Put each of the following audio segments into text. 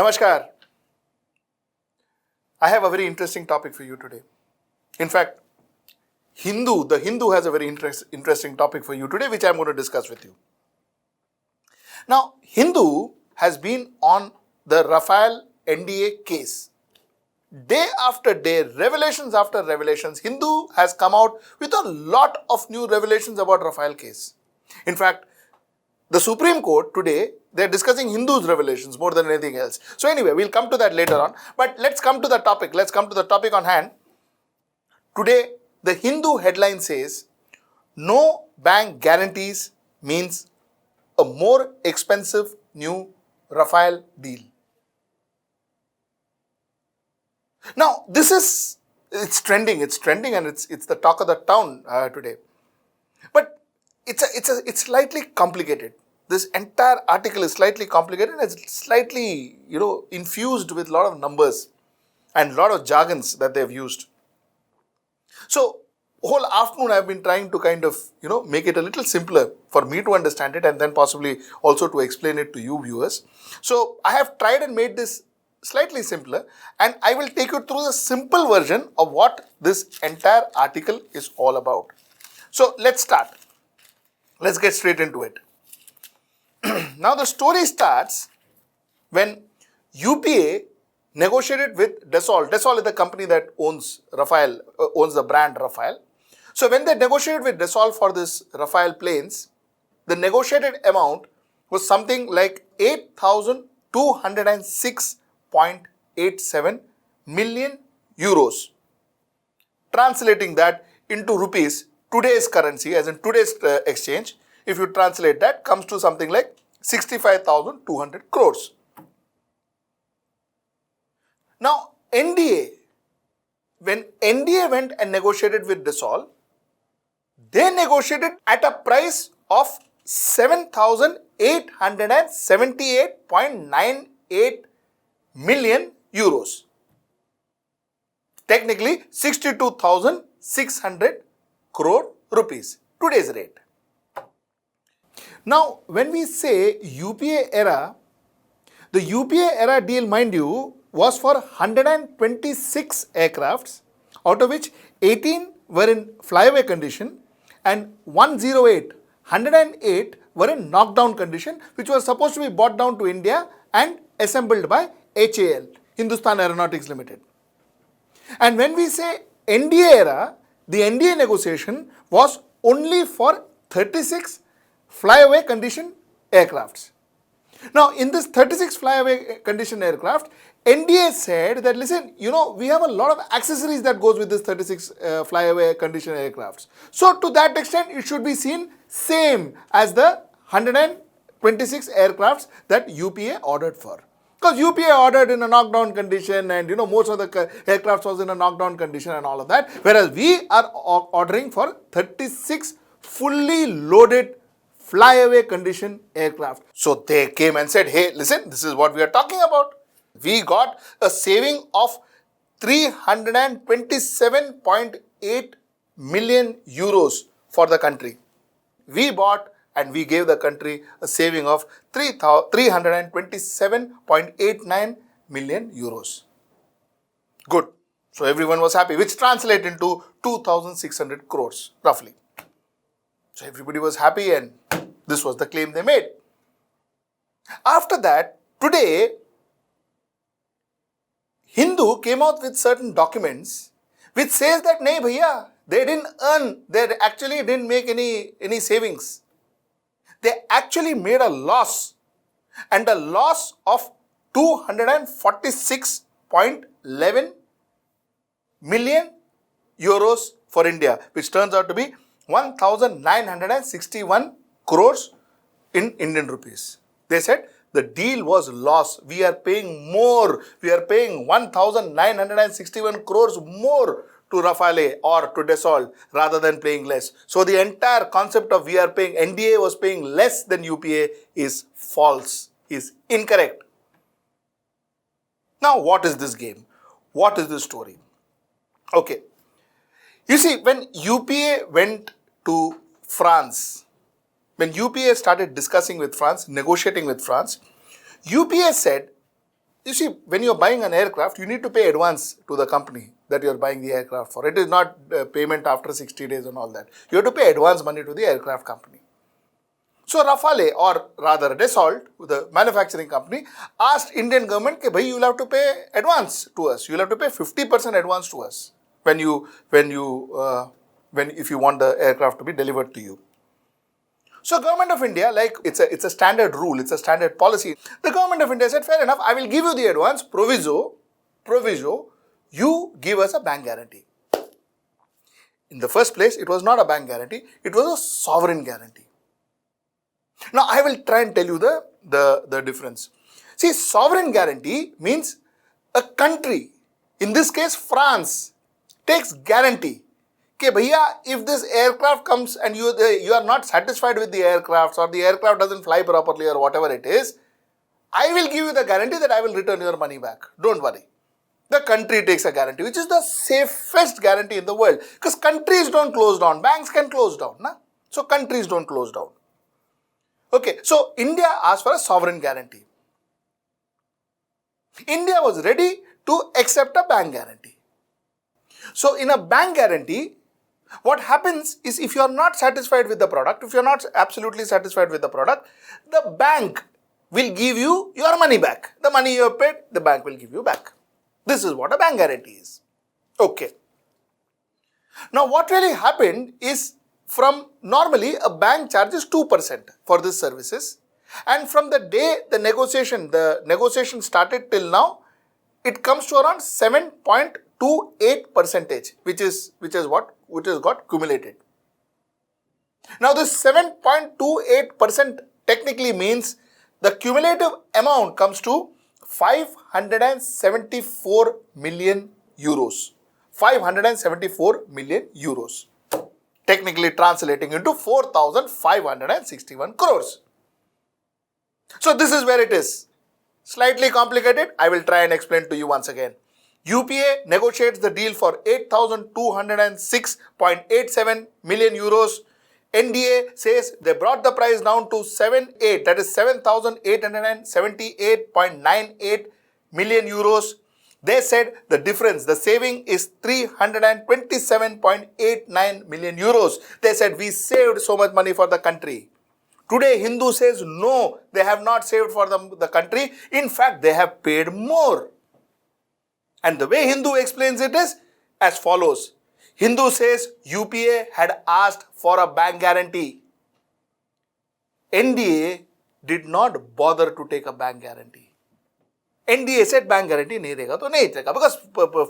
Namaskar. I have a very interesting topic for you today. In fact, the Hindu has a very interesting topic for you today, which I'm going to discuss with you. Now, Hindu has been on the Rafale NDA case. Day after day, revelations after revelations, Hindu has come out with a lot of new revelations about Rafale case. In fact, the Supreme Court today, they're discussing Hindus' revelations more than anything else. So anyway, we'll come to that later on. But let's come to the topic. Let's come to the topic on hand. Today, the Hindu headline says, no bank guarantees means a more expensive new Rafale deal. Now, it's trending and it's the talk of the town today. But it's slightly complicated. This entire article is slightly complicated and it's slightly, infused with a lot of numbers and a lot of jargons that they've used. So, whole afternoon I've been trying to kind of, make it a little simpler for me to understand it and then possibly also to explain it to you viewers. So, I have tried and made this slightly simpler and I will take you through the simple version of what this entire article is all about. So, let's start. Let's get straight into it. Now, the story starts when UPA negotiated with Dassault. Dassault is the company that owns Rafale, owns the brand Rafale. So, when they negotiated with Dassault for this Rafale planes, the negotiated amount was something like 8,206.87 million euros. Translating that into rupees, today's currency, as in today's exchange, if you translate that, comes to something like 65,200 crores. Now, NDA, when NDA went and negotiated with Dassault, they negotiated at a price of 7,878.98 million euros. Technically, 62,600 crore rupees, today's rate. Now, when we say UPA era, the UPA era deal, mind you, was for 126 aircrafts, out of which 18 were in flyaway condition and 108 were in knockdown condition, which was supposed to be brought down to India and assembled by HAL, Hindustan Aeronautics Limited. And when we say NDA era, the NDA negotiation was only for 36 flyaway condition aircrafts. Now, in this 36 flyaway condition aircraft, NDA said that, listen, we have a lot of accessories that goes with this 36 flyaway condition aircrafts. So, to that extent, it should be seen same as the 126 aircrafts that UPA ordered for. Because UPA ordered in a knockdown condition and, most of the aircrafts was in a knockdown condition and all of that. Whereas we are ordering for 36 fully loaded flyaway condition aircraft. So they came and said, hey, listen, this is what we are talking about. We got a saving of 327.8 million euros for the country. We bought and we gave the country a saving of 327.89 million euros. Good. So everyone was happy, which translates into 2,600 crores roughly. So everybody was happy and this was the claim they made. After that, today, Hindu came out with certain documents which says that, nahi bhaiya, they didn't earn, they actually didn't make any savings. They actually made a loss, and a loss of 246.11 million euros for India, which turns out to be 1,961 crores in Indian rupees. They said the deal was loss. We are paying more. We are paying 1,961 crores more to Rafale or to Dassault rather than paying less. So the entire concept of we are paying, NDA was paying less than UPA is false, is incorrect. Now, what is this game? What is this story? Okay. You see, when UPA went to France, when UPA started discussing with France, negotiating with France, UPA said You see, when you're buying an aircraft, you need to pay advance to the company that you're buying the aircraft for. It is not payment after 60 days and all that. You have to pay advance money to the aircraft company. So Rafale, or rather Dassault, the manufacturing company, asked Indian government, "Bhai, you'll have to pay advance to us. You'll have to pay 50% advance to us if you want the aircraft to be delivered to you." So government of India, like it's a standard rule, it's a standard policy. The government of India said, fair enough, I will give you the advance, proviso, you give us a bank guarantee. In the first place, it was not a bank guarantee, it was a sovereign guarantee. Now, I will try and tell you the difference. See, sovereign guarantee means a country, in this case France, takes guarantee. Okay, bhaiya, if this aircraft comes and you are not satisfied with the aircraft, or the aircraft doesn't fly properly or whatever it is, I will give you the guarantee that I will return your money back. Don't worry. The country takes a guarantee, which is the safest guarantee in the world. Because countries don't close down. Banks can close down. Na? So countries don't close down. Okay, so India asked for a sovereign guarantee. India was ready to accept a bank guarantee. So in a bank guarantee, what happens is, if you are not satisfied with the product, if you are not absolutely satisfied with the product, the bank will give you your money back. The money you have paid, the bank will give you back. This is what a bank guarantee is. Okay. Now what really happened is, from normally a bank charges 2% for these services, and from the day the negotiation started till now, it comes to around 7.28%, which is what got cumulated. Now this 7.28% technically means the cumulative amount comes to 574 million euros. 574 million euros. Technically translating into 4,561 crores. So this is where it is. Slightly complicated. I will try and explain to you once again. UPA negotiates the deal for 8,206.87 million euros. NDA says they brought the price down to 7,878.98 million euros. They said the difference, the saving is 327.89 million euros. They said we saved so much money for the country. Today, Hindu says no, they have not saved for the country. In fact, they have paid more. And the way Hindu explains it is as follows. Hindu says UPA had asked for a bank guarantee. NDA did not bother to take a bank guarantee. NDA said bank guarantee nahi dega to nahi dega, because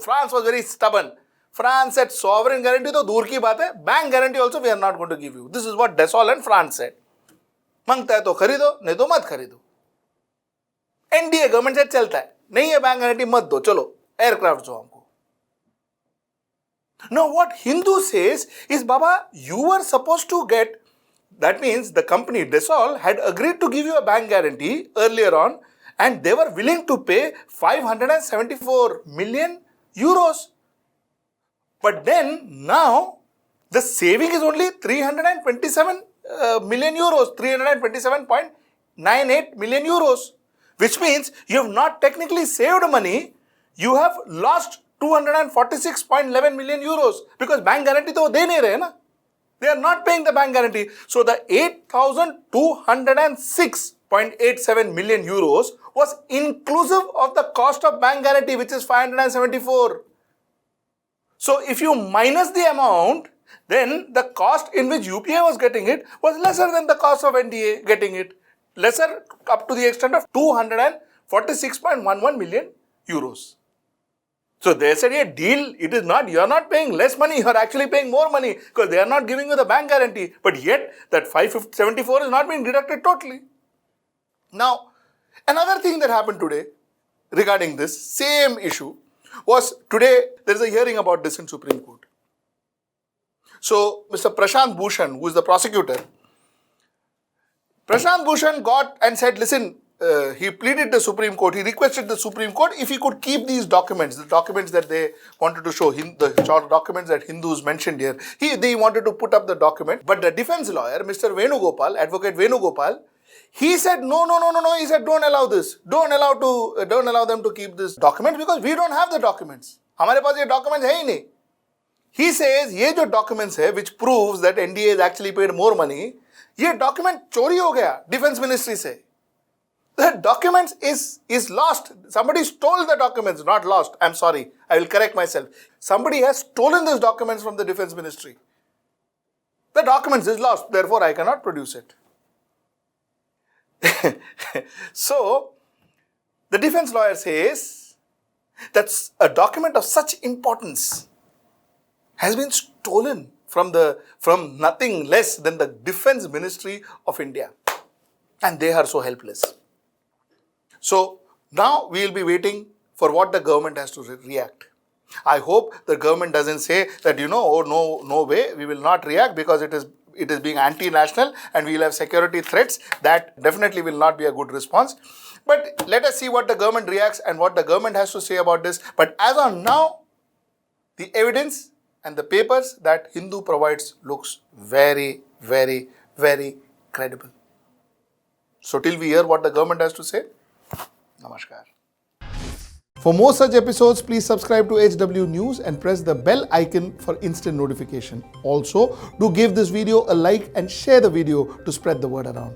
France was very stubborn. France said sovereign guarantee to dur ki baat hai, bank guarantee also we are not going to give you. This is what Dassault and France said. Mangta hai to kharido, nahi to mat kharido. NDA government said chalta hai, nahi hai bank guarantee mat do, chalo aircraft do humko. Now what Hindu says is, Baba, you were supposed to get, that means the company Dassault had agreed to give you a bank guarantee earlier on, and they were willing to pay 574 million euros. But then now the saving is only 327 million euros, 327.98 million euros, which means you have not technically saved money, you have lost 246.11 million euros, because bank guarantee to de nahi rahe na. They are not paying the bank guarantee. So the 8,206.87 million euros was inclusive of the cost of bank guarantee, which is 574. So if you minus the amount, then the cost in which UPA was getting it was lesser than the cost of NDA getting it. Lesser up to the extent of 246.11 million euros. So they said, a deal, it is not, you are not paying less money, you are actually paying more money, because they are not giving you the bank guarantee. But yet, that 574 is not being deducted totally. Now, another thing that happened today regarding this same issue was, today there is a hearing about this in Supreme Court. So, Mr. Prashant Bhushan, who is the prosecutor, Prashant Bhushan got and said, listen, he pleaded the Supreme Court, he requested the Supreme Court if he could keep these documents, the documents that they wanted to show, the documents that Hindus mentioned here. They wanted to put up the document, but the defense lawyer, Mr. Venugopal, Advocate Venugopal, He said, no. He said, don't allow this. Don't allow them to keep this documents because we don't have the documents. हमारे पास ये documents है ही नहीं. He says, ये जो documents है, which proves that NDA has actually paid more money, ये document चोरी हो गया Defense Ministry से. The documents is lost. Somebody stole the documents, not lost. I'm sorry. I will correct myself. Somebody has stolen these documents from the Defense Ministry. The documents is lost. Therefore, I cannot produce it. So, the defense lawyer says that a document of such importance has been stolen from nothing less than the Defense Ministry of India. And they are so helpless. So, now we will be waiting for what the government has to react. I hope the government doesn't say that, oh, no way, we will not react because it is being anti-national and we will have security threats. That definitely will not be a good response. But let us see what the government reacts and what the government has to say about this. But as of now, the evidence and the papers that Hindu provides looks very, very, very credible. So till we hear what the government has to say, Namaskar. For more such episodes, please subscribe to HW News and press the bell icon for instant notification. Also, do give this video a like and share the video to spread the word around.